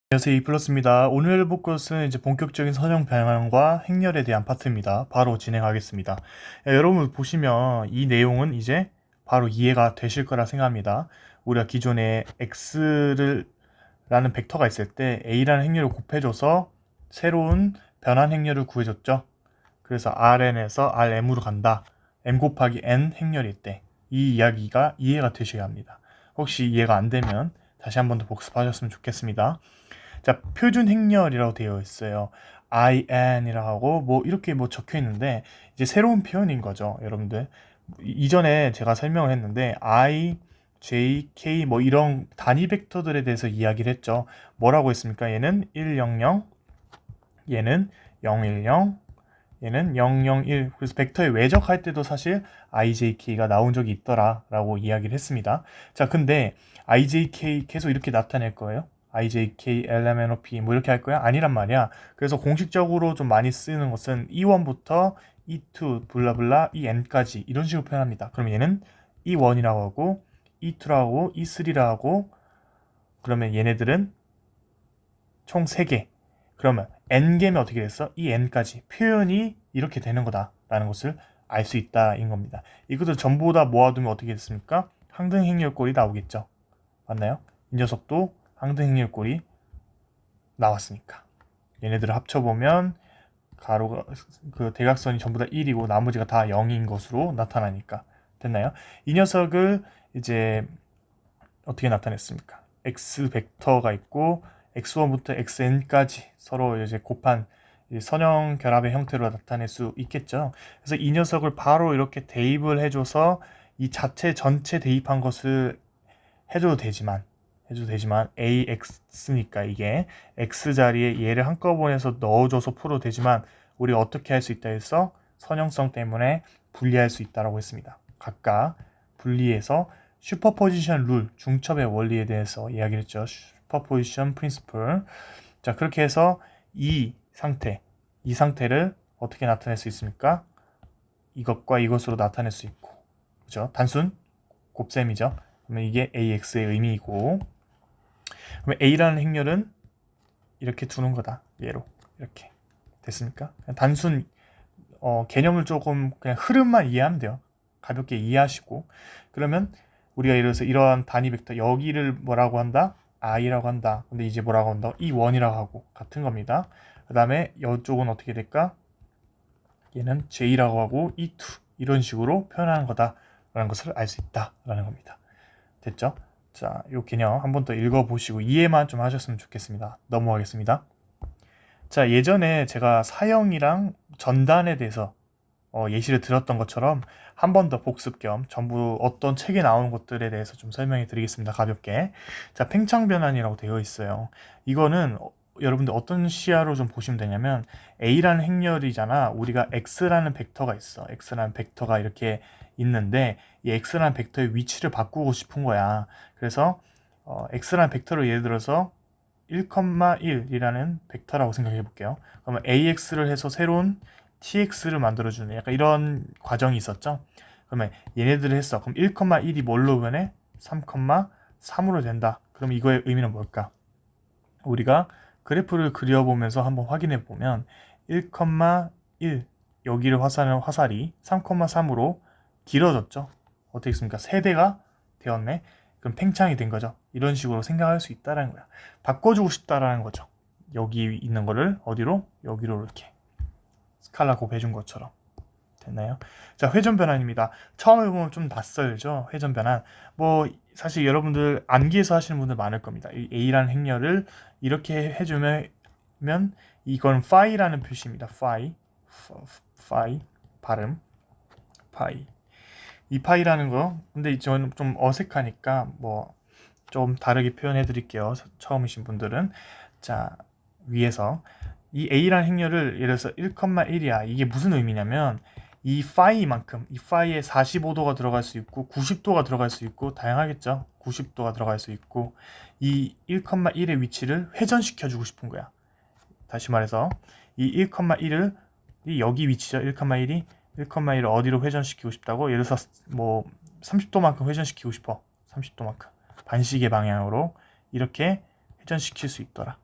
안녕하세요, 이플러스입니다. 오늘 해볼 것은 이제 본격적인 선형 변환과 행렬에 대한 파트입니다. 바로 진행하겠습니다. 여러분 보시면 이 내용은 이제 바로 이해가 되실 거라 생각합니다. 우리가 기존에 x를 라는 벡터가 있을 때 a라는 행렬을 곱해줘서 새로운 변환 행렬을 구해줬죠. 그래서 Rn에서 Rm으로 간다. m 곱하기 n 행렬일 때 이 이야기가 이해가 되셔야 합니다. 혹시 이해가 안 되면 다시 한 번 더 복습하셨으면 좋겠습니다. 자, 표준 행렬이라고 되어 있어요. IN이라고 하고 뭐 이렇게 뭐 적혀 있는데 이제 새로운 표현인 거죠, 여러분들. 이전에 제가 설명을 했는데 I, J, K 뭐 이런 단위 벡터들에 대해서 이야기를 했죠. 뭐라고 했습니까? 얘는 100, 얘는 010, 얘는 001. 그래서 벡터에 외적할 때도 사실 IJK가 나온 적이 있더라라고 이야기를 했습니다. 자, 근데 IJK 계속 이렇게 나타낼 거예요? IJK, LMNOP 뭐 이렇게 할 거야? 아니란 말이야. 그래서 공식적으로 좀 많이 쓰는 것은 E1부터 E2 블라블라 EN까지 이런 식으로 표현합니다. 그럼 얘는 E1이라고 하고 E2라고 하고 E3라고 하고 그러면 얘네들은 총 3개. 그러면 n개면 어떻게 됐어? 이 n까지 표현이 이렇게 되는 거다라는 것을 알 수 있다인 겁니다. 이것을 전부 다 모아두면 어떻게 됐습니까? 항등행렬꼴이 나오겠죠. 맞나요? 이 녀석도 항등행렬꼴이 나왔으니까. 얘네들을 합쳐보면 가로가 그 대각선이 전부 다 1이고 나머지가 다 0인 것으로 나타나니까. 됐나요? 이 녀석을 이제 어떻게 나타냈습니까? x 벡터가 있고 x1부터 xn까지 서로 이제 곱한 선형 결합의 형태로 나타낼 수 있겠죠. 그래서 이 녀석을 바로 이렇게 대입을 해줘서 이 자체 전체 대입한 것을 해줘도 되지만 AX니까 이게 X 자리에 얘를 한꺼번에 해서 넣어줘서 풀어도 되지만 우리가 어떻게 할 수 있다 해서 선형성 때문에 분리할 수 있다고 했습니다. 각각 분리해서 슈퍼포지션 룰, 중첩의 원리에 대해서 이야기를 했죠. 슈퍼포지션 프린시플. 자, 그렇게 해서 이 상태를 어떻게 나타낼 수 있습니까? 이것과 이것으로 나타낼 수 있고, 그죠? 단순 곱셈이죠. 그러면 이게 AX의 의미이고, 그러면 A라는 행렬은 이렇게 두는 거다. 얘로 이렇게 됐습니까? 단순 개념을 조금 그냥 흐름만 이해하면 돼요. 가볍게 이해하시고 그러면 우리가 예를 들어서 이러한 단위 벡터 여기를 뭐라고 한다? i라고 한다. 근데 이제 뭐라고 한다? E1이라고 하고 같은 겁니다. 그 다음에 이쪽은 어떻게 될까? 얘는 J라고 하고 E2 이런 식으로 표현하는 거다라는 것을 알 수 있다라는 겁니다. 됐죠? 자, 이 개념 한 번 더 읽어보시고 이해만 좀 하셨으면 좋겠습니다. 넘어가겠습니다. 자, 예전에 제가 사형이랑 전단에 대해서 예시를 들었던 것처럼 한 번 더 복습 겸 전부 어떤 책에 나오는 것들에 대해서 좀 설명해 드리겠습니다. 가볍게. 자, 팽창변환이라고 되어 있어요. 이거는 여러분들 어떤 시야로 좀 보시면 되냐면 A라는 행렬이잖아. 우리가 X라는 벡터가 있어. X라는 벡터가 이렇게 있는데 이 X라는 벡터의 위치를 바꾸고 싶은 거야. 그래서 X라는 벡터를 예를 들어서 1,1이라는 벡터라고 생각해 볼게요. 그러면 AX를 해서 새로운 TX를 만들어주는 약간 이런 과정이 있었죠. 그러면 얘네들을 했어. 그럼 1,1이 뭘로 변해? 3,3으로 된다. 그럼 이거의 의미는 뭘까? 우리가 그래프를 그려보면서 한번 확인해 보면 1,1 여기를 화살은 화살이 3,3으로 길어졌죠. 어떻게 했습니까? 세배가 되었네. 그럼 팽창이 된 거죠. 이런 식으로 생각할 수 있다라는 거야. 바꿔주고 싶다라는 거죠. 여기 있는 거를 어디로? 여기로 이렇게 스칼라 곱해준 것처럼. 됐나요? 자, 회전 변환입니다. 처음에 보면 좀 낯설죠? 회전 변환. 뭐 사실 여러분들 암기해서 하시는 분들 많을 겁니다. 이 A라는 행렬을 이렇게 해주면 이건 파이라는 표시입니다. 파이 발음 파이. 이 파이라는 거 근데 저는 좀 어색하니까 뭐 좀 다르게 표현해 드릴게요. 처음이신 분들은. 자, 위에서 이 A라는 행렬을 예를 들어서 1,1이야. 이게 무슨 의미냐면 이 파이만큼 이 파이에 45도가 들어갈 수 있고 90도가 들어갈 수 있고 다양하겠죠. 90도가 들어갈 수 있고 이 1,1의 위치를 회전시켜 주고 싶은 거야. 다시 말해서 이 1,1을 여기 위치죠. 1,1을 어디로 회전시키고 싶다고? 예를 들어서 뭐 30도만큼 회전시키고 싶어. 30도만큼 반시계 방향으로 이렇게 회전시킬 수 있더라.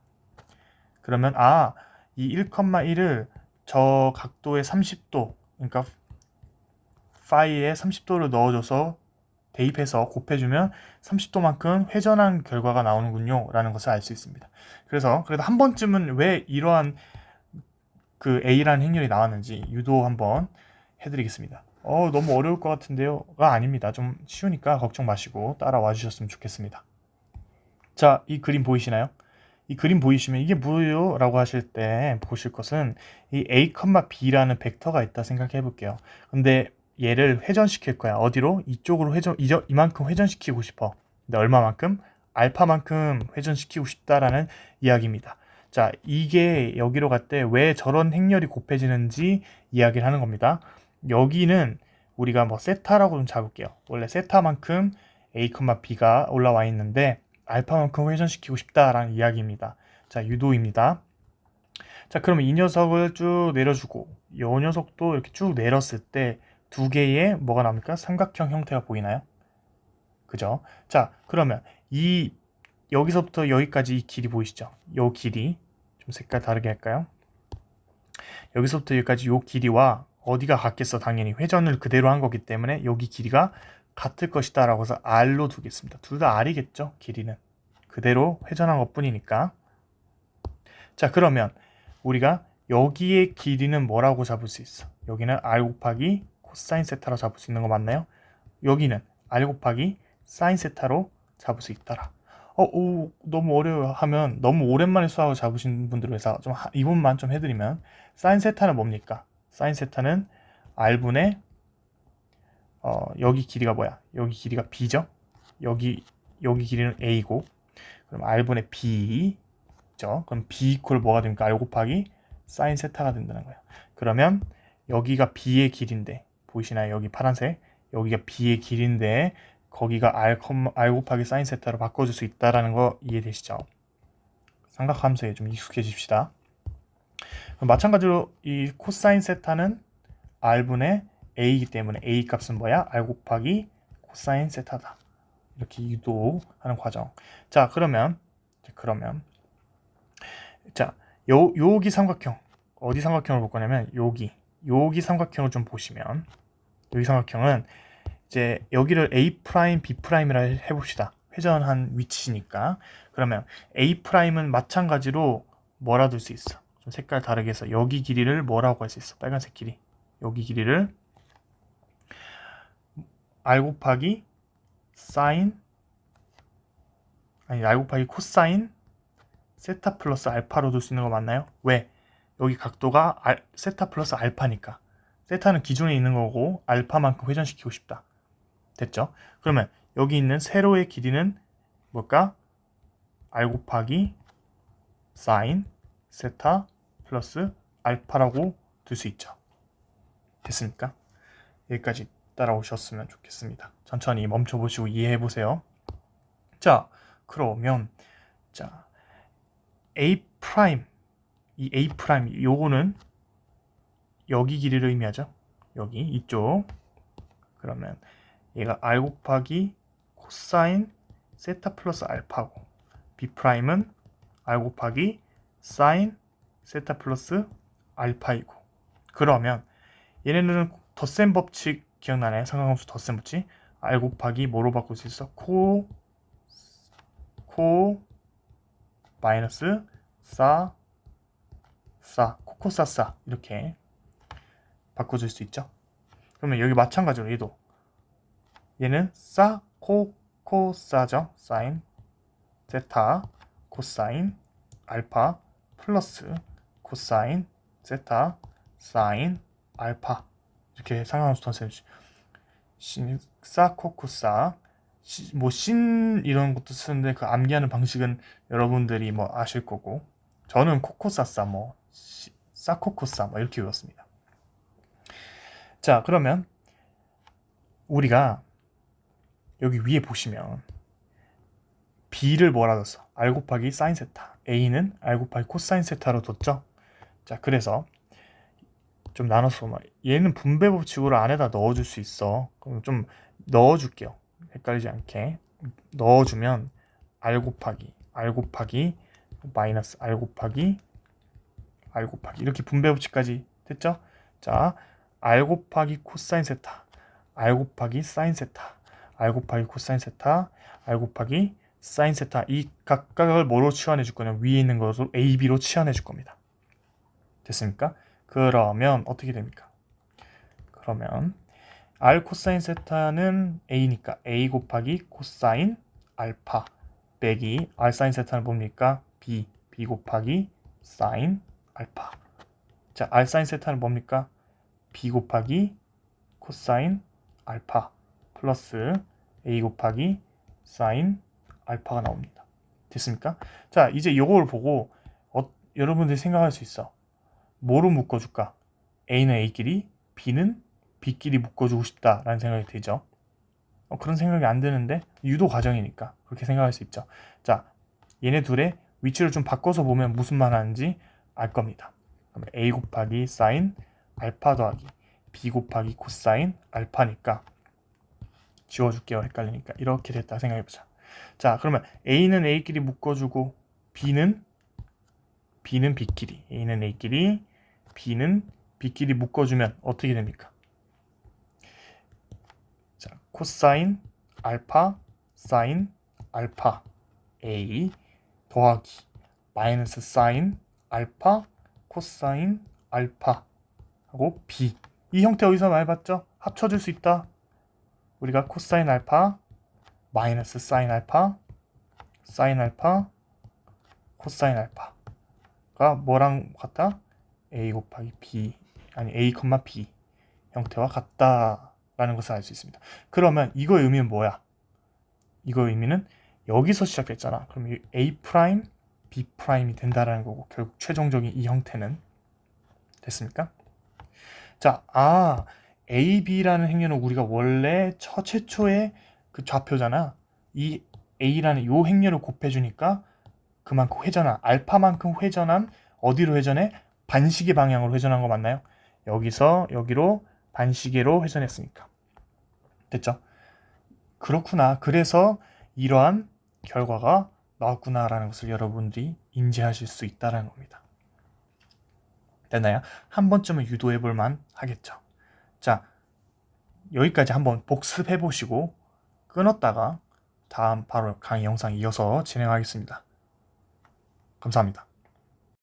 그러면 이 1,1을 저 각도의 30도, 그러니까 파이에 30도를 넣어줘서 대입해서 곱해주면 30도만큼 회전한 결과가 나오는군요 라는 것을 알 수 있습니다. 그래서 그래도 한 번쯤은 왜 이러한 그 A라는 행렬이 나왔는지 유도 한번 해드리겠습니다. 너무 어려울 것 같은데요가 아닙니다. 좀 쉬우니까 걱정 마시고 따라와 주셨으면 좋겠습니다. 자, 이 그림 보이시나요? 이 그림 보이시면 이게 뭐예요? 라고 하실 때 보실 것은 이 A, B라는 벡터가 있다 생각해 볼게요. 근데 얘를 회전시킬 거야. 어디로? 이쪽으로 이만큼 회전시키고 싶어. 근데 얼마만큼? 알파만큼 회전시키고 싶다라는 이야기입니다. 자, 이게 여기로 갈 때 왜 저런 행렬이 곱해지는지 이야기를 하는 겁니다. 여기는 우리가 뭐 세타라고 좀 잡을게요. 원래 세타만큼 A, B가 올라와 있는데 알파만큼 회전시키고 싶다라는 이야기입니다. 자, 유도입니다. 자, 그러면 이 녀석을 쭉 내려주고 이 녀석도 이렇게 쭉 내렸을 때 두 개의 뭐가 나옵니까? 삼각형 형태가 보이나요? 그죠? 자, 그러면 여기서부터 여기까지 이 길이 보이시죠? 이 길이 좀 색깔 다르게 할까요? 여기서부터 여기까지 이 길이와 어디가 같겠어? 당연히 회전을 그대로 한 거기 때문에 여기 길이가 같을 것이다 라고 해서 R로 두겠습니다. 둘 다 R이겠죠? 길이는 그대로 회전한 것 뿐이니까. 자, 그러면 우리가 여기의 길이는 뭐라고 잡을 수 있어? 여기는 R 곱하기 코사인 세타로 잡을 수 있는 거 맞나요? 여기는 R 곱하기 사인 세타로 잡을 수 있더라. 너무 어려워 하면 너무 오랜만에 수학을 잡으신 분들을 위해서 좀 이분만 좀 해드리면 사인 세타는 뭡니까? 사인 세타는 R분의 여기 길이가 뭐야? 여기 길이가 B죠? 여기 길이는 A고 그럼 R분의 B죠? 그럼 B 이퀄 뭐가 됩니까? R 곱하기 사인 세타가 된다는 거예요. 그러면 여기가 B의 길인데 보이시나요? 여기 파란색 여기가 B의 길인데 거기가 R 곱하기 사인 세타로 바꿔줄 수 있다는 거 이해되시죠? 삼각함수에 좀 익숙해집시다. 마찬가지로 이 코사인 세타는 R분의 A이기 때문에 A 값은 뭐야? R 곱하기 코사인 세타다. 이렇게 유도하는 과정. 자, 그러면 자, 여기 삼각형 어디 삼각형을 볼 거냐면 여기 삼각형을 좀 보시면 여기 삼각형은 이제 여기를 A 프라임, B 프라임이라 해봅시다. 회전한 위치니까. 그러면 A 프라임은 마찬가지로 뭐라 둘 수 있어? 좀 색깔 다르게 해서 여기 길이를 뭐라고 할 수 있어? 빨간색 길이. 여기 길이를 R 곱하기 R 곱하기 코사인 세타 플러스 알파로 둘 수 있는 거 맞나요? 왜? 여기 각도가 세타 플러스 알파니까. 세타는 기존에 있는 거고 알파만큼 회전시키고 싶다. 됐죠? 그러면 여기 있는 세로의 길이는 뭘까? R 곱하기 사인 세타 플러스 알파라고 둘 수 있죠. 됐습니까? 여기까지 따라오셨으면 좋겠습니다. 천천히 멈춰보시고 이해해보세요. 자, 그러면 자 A 프라임 이 A 프라임 요거는 여기 길이를 의미하죠. 여기 이쪽. 그러면 얘가 R 곱하기 코사인 세타 플러스 알파고 B 프라임은 R 곱하기 사인 세타 플러스 알파이고 그러면 얘네들은 덧셈 법칙 기억나나요? 삼각함수 덧셈 법칙 R 곱하기 뭐로 바꿀 수 있어? 코 마이너스 코코사사 이렇게 바꿔줄 수 있죠. 그러면 여기 마찬가지로 얘는 코사죠. 사인 세타 코사인 알파 플러스 코사인 세타 사인 알파 이렇게 상관함수 덧셈 코코사 신 이런 것도 쓰는데 그 암기하는 방식은 여러분들이 뭐 아실 거고 저는 코코사사 사코코사 이렇게 외웠습니다. 자, 그러면 우리가 여기 위에 보시면 B를 뭐라 뒀어? R 곱하기 사인 세타 A는 R 곱하기 코사인 세타로 뒀죠. 자, 그래서 좀 나눠서 얘는 분배 법칙으로 안에다 넣어줄 수 있어. 그럼 좀 넣어줄게요. 헷갈리지 않게 넣어주면 R 곱하기 마이너스 R 곱하기 R 곱하기 이렇게 분배 법칙까지 됐죠? 자, R 곱하기 코사인 세타, R 곱하기 사인 세타, R 곱하기 코사인 세타, R 곱하기 사인 세타 이 각각을 뭐로 치환해 줄 거냐? 위에 있는 것으로 A, B로 치환해 줄 겁니다. 됐습니까? 그러면 어떻게 됩니까? 그러면 R 코사인 세타는 A니까 A 곱하기 코사인 알파 빼기 R 사인 세타는 뭡니까? B, B 곱하기 사인 알파. 자, R 사인 세타는 뭡니까? B 곱하기 코사인 알파 플러스 A 곱하기 사인 알파가 나옵니다. 됐습니까? 자, 이제 요걸 보고 여러분들이 생각할 수 있어. 뭐로 묶어줄까? A는 A끼리, B는 B끼리 묶어주고 싶다라는 생각이 들죠. 그런 생각이 안 드는데 유도 과정이니까 그렇게 생각할 수 있죠. 자, 얘네 둘의 위치를 좀 바꿔서 보면 무슨 말 하는지 알 겁니다. 그러면 A 곱하기 사인 알파 더하기 B 곱하기 코사인 알파니까 지워줄게요. 헷갈리니까 이렇게 됐다 생각해보자. 자, 그러면 A는 A끼리 묶어주고 B는 B끼리, A는 A끼리, B는 B끼리 묶어주면 어떻게 됩니까? 자, 코사인 알파 사인 알파 A 더하기 마이너스 사인 알파 코사인 알파 하고 B 이 형태 어디서 많이 봤죠? 합쳐줄 수 있다. 우리가 코사인 알파 마이너스 사인 알파 코사인 알파가 뭐랑 같다? A 곱하기 B 아니 A, B 형태와 같다라는 것을 알 수 있습니다. 그러면 이거의 의미는 뭐야? 이거의 의미는 여기서 시작됐잖아. 그럼 A 프라임, B 프라임이 된다라는 거고 결국 최종적인 이 형태는 됐습니까? 자, A, B라는 행렬은 우리가 원래 최초의 그 좌표잖아. 이 A라는 요 행렬을 곱해주니까 그만큼 회전한 알파만큼 회전한 어디로 회전해? 반시계 방향으로 회전한 거 맞나요? 여기서 여기로 반시계로 회전했으니까 됐죠? 그렇구나. 그래서 이러한 결과가 나왔구나라는 것을 여러분들이 인지하실 수 있다는 겁니다. 됐나요? 한 번쯤은 유도해 볼 만 하겠죠. 자, 여기까지 한번 복습해 보시고 끊었다가 다음 바로 강의 영상 이어서 진행하겠습니다. 감사합니다.